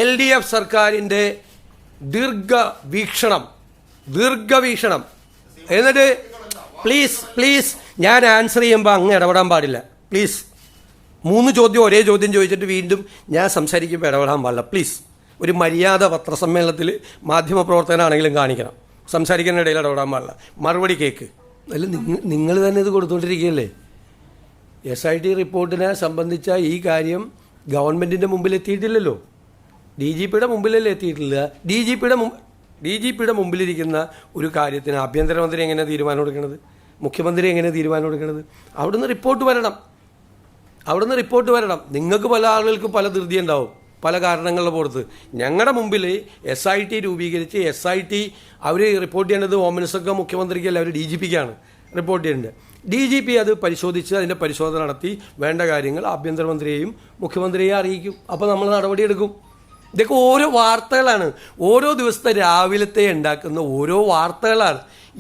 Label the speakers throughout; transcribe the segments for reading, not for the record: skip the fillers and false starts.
Speaker 1: LDF സർക്കാരിൻ്റെ ദീർഘവീക്ഷണം എന്നിട്ട് please ഞാൻ ആൻസർ ചെയ്യുമ്പോൾ അങ്ങ് ഇടപെടാൻ പാടില്ല. പ്ലീസ് 3 ചോദ്യം ഒരേ ചോദ്യം ചോദിച്ചിട്ട് വീണ്ടും ഞാൻ സംസാരിക്കുമ്പോൾ ഇടപെടാൻ പാടില്ല. പ്ലീസ് ഒരു മര്യാദ പത്രസമ്മേളനത്തിൽ മാധ്യമപ്രവർത്തകനാണെങ്കിലും കാണിക്കണം. സംസാരിക്കുന്ന ഇടയിൽ ഇടപെടാൻ പാടില്ല. മറുപടി കേൾക്ക്. അല്ല, നിങ്ങൾ തന്നെ ഇത് കൊടുത്തുകൊണ്ടിരിക്കുകയല്ലേ. SIT റിപ്പോർട്ടിനെ സംബന്ധിച്ച ഈ കാര്യം ഗവൺമെൻറ്റിൻ്റെ മുമ്പിൽ എത്തിയിട്ടില്ലല്ലോ. DGPയുടെ മുമ്പിലല്ലേ എത്തിയിട്ടില്ല. DGPയുടെ മുമ്പിലിരിക്കുന്ന ഒരു കാര്യത്തിന് ആഭ്യന്തരമന്ത്രി എങ്ങനെ തീരുമാനം എടുക്കുന്നത്, മുഖ്യമന്ത്രി എങ്ങനെ തീരുമാനം എടുക്കുന്നത്? അവിടുന്ന് റിപ്പോർട്ട് വരണം. നിങ്ങൾക്ക് പല ആളുകൾക്കും പല ധൃതി ഉണ്ടാവും, പല കാരണങ്ങളുടെ പുറത്ത്. ഞങ്ങളുടെ മുമ്പിൽ SIT രൂപീകരിച്ച് SIT അവർ റിപ്പോർട്ട് ചെയ്യേണ്ടത് ഹോം മിനിസ്റ്റർക്ക് മുഖ്യമന്ത്രിക്കല്ല, അവർ DGPക്കാണ് റിപ്പോർട്ട് ചെയ്യേണ്ടത്. DGP അത് പരിശോധിച്ച് അതിൻ്റെ പരിശോധന നടത്തി വേണ്ട കാര്യങ്ങൾ ആഭ്യന്തരമന്ത്രിയെയും മുഖ്യമന്ത്രിയെയും അറിയിക്കും. അപ്പോൾ നമ്മൾ നടപടിയെടുക്കും. ഇതൊക്കെ ഓരോ വാർത്തകളാണ്, ഓരോ ദിവസത്തെ രാവിലത്തെ ഉണ്ടാക്കുന്ന ഓരോ വാർത്തകളാണ്.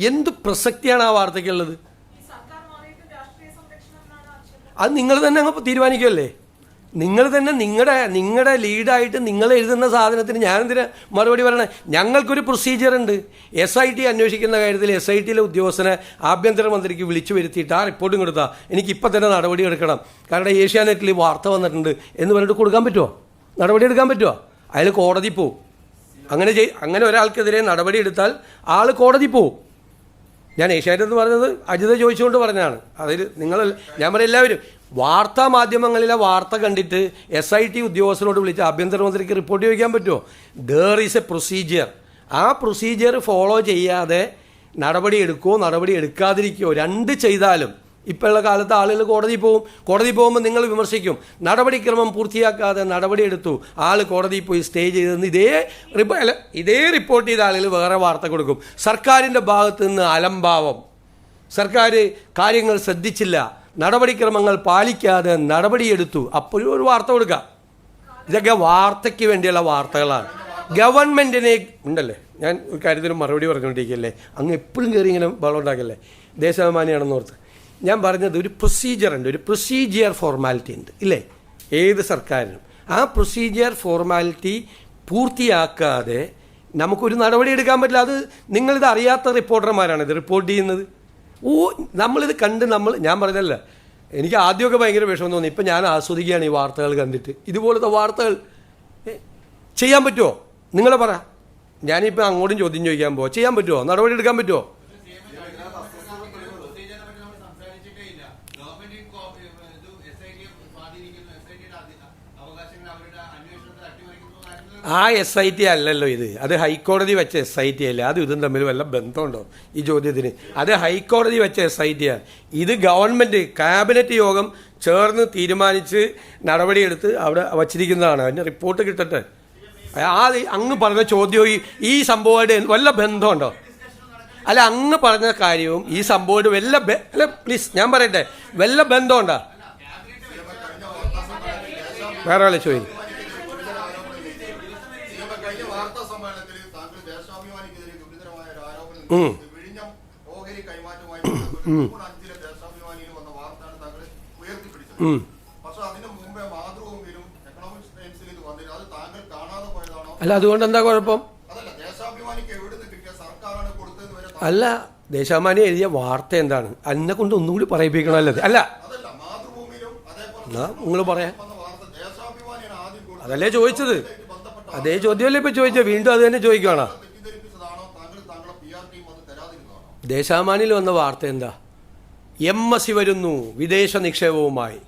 Speaker 1: എന്ത് പ്രസക്തിയാണ് ആ വാർത്തയ്ക്കുള്ളത്? അത് നിങ്ങൾ തന്നെ അങ്ങ് തീരുമാനിക്കുമല്ലേ. നിങ്ങൾ തന്നെ നിങ്ങളുടെ ലീഡായിട്ട് നിങ്ങൾ എഴുതുന്ന സാധനത്തിന് ഞാനെന്തിനാ മറുപടി പറയണേ? ഞങ്ങൾക്കൊരു പ്രൊസീജിയർ ഉണ്ട്. SIT അന്വേഷിക്കുന്ന കാര്യത്തിൽ SITയിലെ ഉദ്യോഗസ്ഥനെ ആഭ്യന്തരമന്ത്രിക്ക് വിളിച്ചു വരുത്തിയിട്ട് ആ റിപ്പോർട്ടും കൊടുത്താൽ എനിക്കിപ്പോൾ തന്നെ നടപടി എടുക്കണം, കാരണം ഏഷ്യാനെറ്റിൽ വാർത്ത വന്നിട്ടുണ്ട് എന്ന് പറഞ്ഞിട്ട് കൊടുക്കാൻ പറ്റുമോ? നടപടി എടുക്കാൻ പറ്റുമോ? അയാൾ കോടതി പോവും. അങ്ങനെ ഒരാൾക്കെതിരെ നടപടി എടുത്താൽ ആൾ കോടതി പോവും. ഞാൻ ഏഷ്യാനെറ്റ് എന്ന് പറഞ്ഞത് അജിത ചോദിച്ചുകൊണ്ട് പറഞ്ഞതാണ്. അതിൽ ഞാൻ പറയും എല്ലാവരും വാർത്താ മാധ്യമങ്ങളിലെ വാർത്ത കണ്ടിട്ട് SIT ഉദ്യോഗസ്ഥരോട് വിളിച്ച് ആഭ്യന്തരമന്ത്രിക്ക് റിപ്പോർട്ട് ചോദിക്കാൻ പറ്റുമോ? There is A procedure. ആ പ്രൊസീജിയർ ഫോളോ ചെയ്യാതെ നടപടി എടുക്കാതിരിക്കുകയോ രണ്ട് ചെയ്താലും ഇപ്പോഴുള്ള കാലത്ത് ആളുകൾ കോടതി പോകുമ്പോൾ നിങ്ങൾ വിമർശിക്കും. നടപടിക്രമം പൂർത്തിയാക്കാതെ നടപടിയെടുത്തു, ആൾ കോടതിയിൽ പോയി സ്റ്റേ ചെയ്തെന്ന് ഇതേ റിപ്പോർട്ട് ചെയ്ത ആളുകൾ വേറെ വാർത്ത കൊടുക്കും. സർക്കാരിൻ്റെ ഭാഗത്തു നിന്ന് അലംഭാവം, സർക്കാർ കാര്യങ്ങൾ ശ്രദ്ധിച്ചില്ല, നടപടിക്രമങ്ങൾ പാലിക്കാതെ നടപടിയെടുത്തു, അപ്പോഴും ഒരു വാർത്ത കൊടുക്കുക. ഇതൊക്കെ വാർത്തയ്ക്ക് വേണ്ടിയുള്ള വാർത്തകളാണ്. ഗവൺമെൻറ്റിനെ ഉണ്ടല്ലേ, ഞാൻ ഒരു കാര്യത്തിന് മറുപടി പറഞ്ഞുകൊണ്ടിരിക്കുകയല്ലേ, അങ്ങ് എപ്പോഴും കയറി ഇങ്ങനെ ബഹളം ഉണ്ടാക്കല്ലേ, ദേശാഭിമാനിയാണെന്ന് ഓർത്ത്. ഞാൻ പറഞ്ഞത് ഒരു പ്രൊസീജിയർ ഉണ്ട്, ഒരു പ്രൊസീജിയർ ഫോർമാലിറ്റി ഉണ്ട് ഇല്ലേ ഏത് സർക്കാരിനും. ആ പ്രൊസീജിയർ ഫോർമാലിറ്റി പൂർത്തിയാക്കാതെ നമുക്കൊരു നടപടി എടുക്കാൻ പറ്റില്ല. അത് നിങ്ങളിത് അറിയാത്ത റിപ്പോർട്ടർമാരാണ് ഇത് റിപ്പോർട്ട് ചെയ്യുന്നത്. നമ്മളിത് കണ്ട് ഞാൻ പറഞ്ഞല്ല, എനിക്ക് ആദ്യമൊക്കെ ഭയങ്കര വിഷമം തോന്നി. ഇപ്പം ഞാൻ ആസ്വദിക്കുകയാണ് ഈ വാർത്തകൾ കണ്ടിട്ട്. ഇതുപോലത്തെ വാർത്തകൾ ചെയ്യാൻ പറ്റുമോ? നിങ്ങൾ പറ. ഞാനിപ്പോൾ അങ്ങോട്ടും ചോദ്യം ചോദിക്കാൻ പോവാം. ചെയ്യാൻ പറ്റുമോ? നടപടി എടുക്കാൻ പറ്റുമോ? ആ SIT അല്ലല്ലോ ഇത്, അത് ഹൈക്കോടതി വെച്ച SIT അല്ലേ. അത് ഇതും തമ്മിൽ വല്ല ബന്ധമുണ്ടോ ഈ ചോദ്യത്തിന്? അത് ഹൈക്കോടതി വെച്ച SIT ആണ്. ഇത് ഗവൺമെൻറ് ക്യാബിനറ്റ് യോഗം ചേർന്ന് തീരുമാനിച്ച് നടപടിയെടുത്ത് അവിടെ വച്ചിരിക്കുന്നതാണ്. അതിൻ്റെ റിപ്പോർട്ട് കിട്ടട്ടെ. അങ്ങ് പറഞ്ഞ ചോദ്യവും ഈ സംഭവമായിട്ട് വല്ല ബന്ധമുണ്ടോ? അല്ല, അങ്ങ് പറഞ്ഞ കാര്യവും ഈ സംഭവമായിട്ട് അല്ല പ്ലീസ് ഞാൻ പറയട്ടെ, വല്ല ബന്ധമുണ്ടോ? വേറെ ആളെ ചോദിക്കും. അല്ല, അതുകൊണ്ട് എന്താ കുഴപ്പം? അല്ല, ദേശാഭിമാനി എഴുതിയ വാർത്ത എന്താണ്? എന്നെ കൊണ്ട് ഒന്നും കൂടി പറയിപ്പിക്കണമല്ലോ. അല്ല, നിങ്ങൾ പറയാ. അതല്ലേ ചോദിച്ചത്, അതേ ചോദ്യമല്ലേ ഇപ്പൊ ചോദിച്ചത്, വീണ്ടും അത് തന്നെ ചോദിക്കുകയാണോ? ദേശാഭിമാനിയിൽ വന്ന വാർത്ത എന്താ? MSC വരുന്നു വിദേശ നിക്ഷേപവുമായി.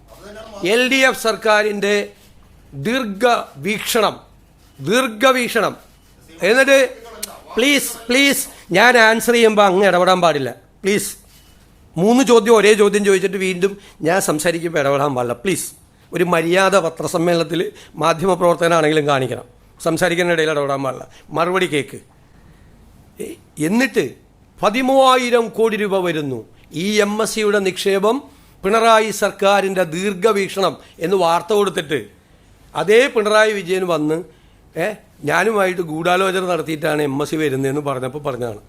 Speaker 1: LDF സർക്കാരിൻ്റെ ദീർഘവീക്ഷണം എന്നിട്ട് പ്ലീസ് ഞാൻ ആൻസർ ചെയ്യുമ്പോൾ അങ്ങ് ഇടപെടാൻ പാടില്ല. പ്ലീസ് 3 ചോദ്യം ഒരേ ചോദ്യം ചോദിച്ചിട്ട് വീണ്ടും ഞാൻ സംസാരിക്കുമ്പോൾ ഇടപെടാൻ പാടില്ല. പ്ലീസ് ഒരു മര്യാദ പത്രസമ്മേളനത്തിൽ മാധ്യമപ്രവർത്തകനാണെങ്കിലും കാണിക്കണം. സംസാരിക്കുന്ന ഇടയിൽ ഇടപെടാൻ പാടില്ല. മറുപടി കേൾക്ക്. എന്നിട്ട് 13,000 കോടി രൂപ വരുന്നു. ഈ MSCയുടെ നിക്ഷേപം പിണറായി സർക്കാരിൻ്റെ ദീർഘവീക്ഷണം എന്ന് വാർത്ത കൊടുത്തിട്ട് അതേ പിണറായി വിജയൻ വന്ന് ഞാനുമായിട്ട് ഗൂഢാലോചന നടത്തിയിട്ടാണ് MSC വരുന്നതെന്ന് പറഞ്ഞപ്പോൾ പറഞ്ഞതാണ്.